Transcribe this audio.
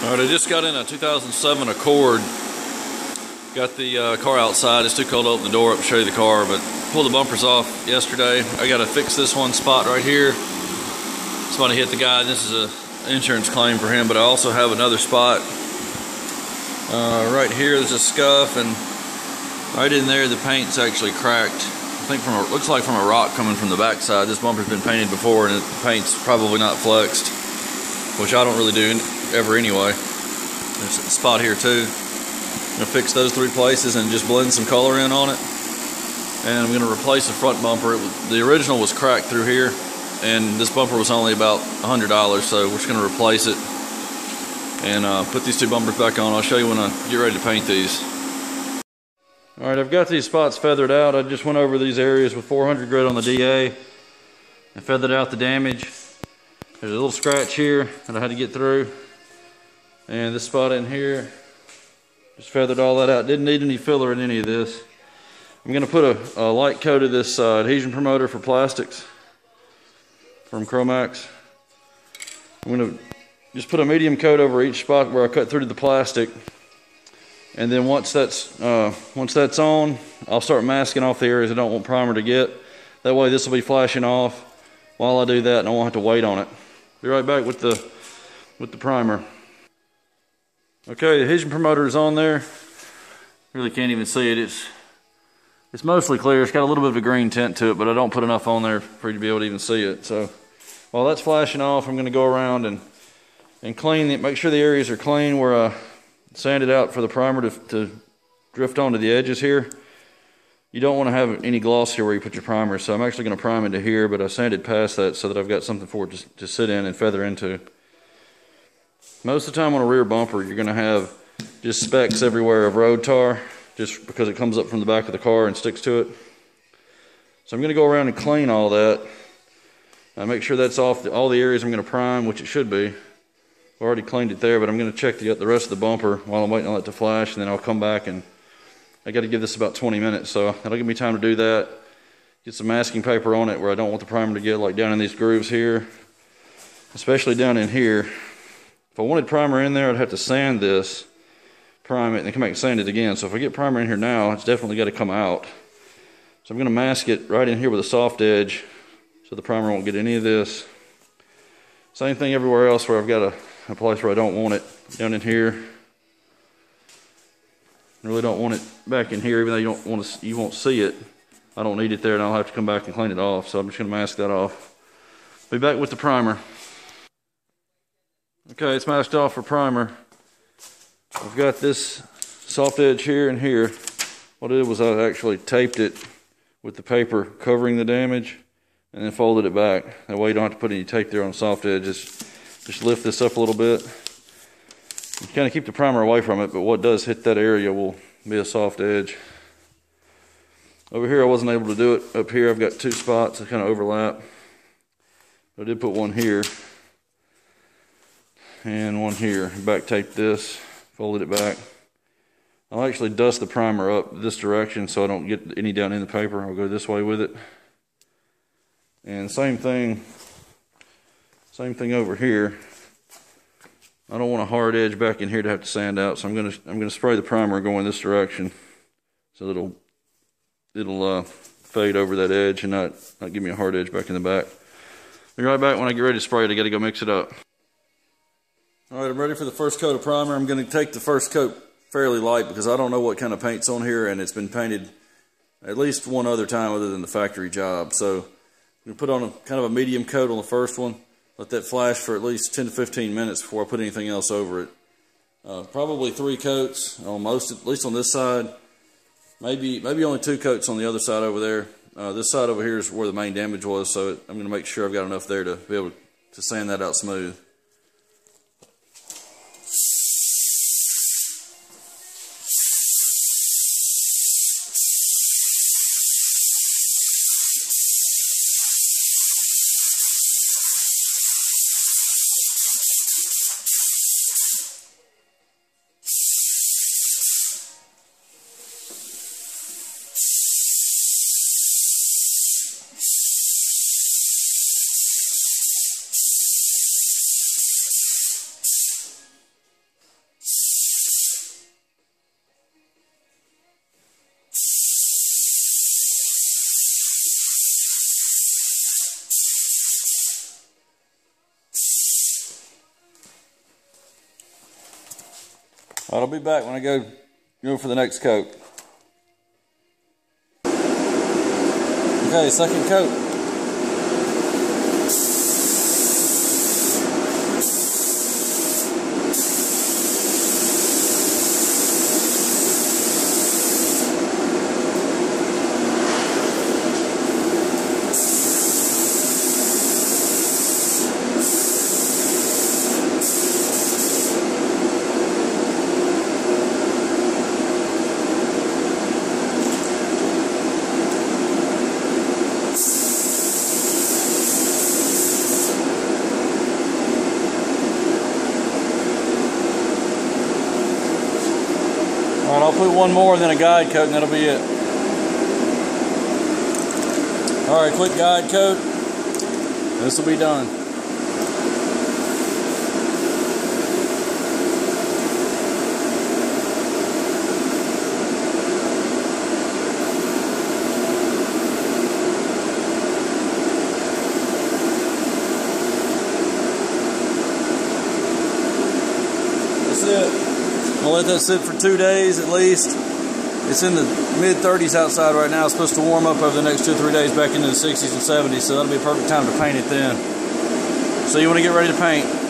Alright, I just got in a 2007 Accord. Got the car outside. It's too cold to open the door up and show you the car, but pulled the bumpers off yesterday. I got to fix this one spot right here. Somebody hit the guy. This is an insurance claim for him, but I also have another spot right here. There's a scuff, and right in there the paint's actually cracked. I think looks like from a rock coming from the backside. This bumper's been painted before, and the paint's probably not flexed, which I don't really do ever anyway. There's a spot here too. I'm gonna fix those three places and just blend some color in on it. And I'm gonna replace the front bumper. The original was cracked through here, and this bumper was only about $100, so we're just gonna replace it and put these two bumpers back on. I'll show you when I get ready to paint these. All right, I've got these spots feathered out. I just went over these areas with 400 grit on the DA and feathered out the damage. There's a little scratch here that I had to get through, and this spot in here, just feathered all that out. Didn't need any filler in any of this. I'm gonna put a light coat of this adhesion promoter for plastics from Chromax. I'm gonna just put a medium coat over each spot where I cut through to the plastic, and then once that's on, I'll start masking off the areas I don't want primer to get. That way this will be flashing off while I do that, and I won't have to wait on it. Be right back with the primer. Okay, the adhesion promoter is on there. Really can't even see it. It's mostly clear. It's got a little bit of a green tint to it, but I don't put enough on there for you to be able to even see it. So while that's flashing off, I'm going to go around and clean it. Make sure the areas are clean where I sanded out for the primer to drift onto the edges here. You don't want to have any gloss here where you put your primer, so I'm actually going to prime into here, but I sanded past that so that I've got something for it to sit in and feather into. Most of the time on a rear bumper, you're going to have just specks everywhere of road tar, just because it comes up from the back of the car and sticks to it. So I'm going to go around and clean all that. Make sure that's off all the areas I'm going to prime, which it should be. I've already cleaned it there, but I'm going to check the rest of the bumper while I'm waiting on it to flash, and then I'll come back, and I got to give this about 20 minutes, so that'll give me time to do that. Get some masking paper on it where I don't want the primer to get like down in these grooves here, especially down in here. If I wanted primer in there, I'd have to sand this, prime it, and then come back and sand it again. So if I get primer in here now, it's definitely got to come out. So I'm going to mask it right in here with a soft edge so the primer won't get any of this. Same thing everywhere else where I've got a place where I don't want it. Down in here. I really don't want it back in here, even though you won't see it. I don't need it there, and I'll have to come back and clean it off. So I'm just going to mask that off. Be back with the primer. Okay, it's masked off for primer. I've got this soft edge here and here. What I did was I actually taped it with the paper covering the damage and then folded it back. That way you don't have to put any tape there on the soft edge. Just lift this up a little bit. You kind of keep the primer away from it, but what does hit that area will be a soft edge. Over here I wasn't able to do it. Up here I've got two spots that kind of overlap. I did put one here and one here. Back taped this, folded it back. I'll actually dust the primer up this direction so I don't get any down in the paper. I'll go this way with it. And same thing over here. I don't want a hard edge back in here to have to sand out, so I'm gonna spray the primer going this direction so it'll fade over that edge and not give me a hard edge back in the back. Be right back. When I get ready to spray it, I gotta go mix it up. All right, I'm ready for the first coat of primer. I'm gonna take the first coat fairly light because I don't know what kind of paint's on here, and it's been painted at least one other time other than the factory job. So I'm gonna put on kind of a medium coat on the first one. Let that flash for at least 10 to 15 minutes before I put anything else over it. Probably 3 coats on at least on this side. Maybe only 2 coats on the other side over there. This side over here is where the main damage was, so I'm going to make sure I've got enough there to be able to sand that out smooth. I'll be back when I go for the next coat. Okay, second coat. Alright, I'll put one more and then a guide coat and that'll be it. Alright, quick guide coat. This will be done. That's it. I'll let that sit for 2 days at least. It's in the mid-30s outside right now. It's supposed to warm up over the next 2 or 3 days back into the 60s and 70s, so that'll be a perfect time to paint it then. So you want to get ready to paint.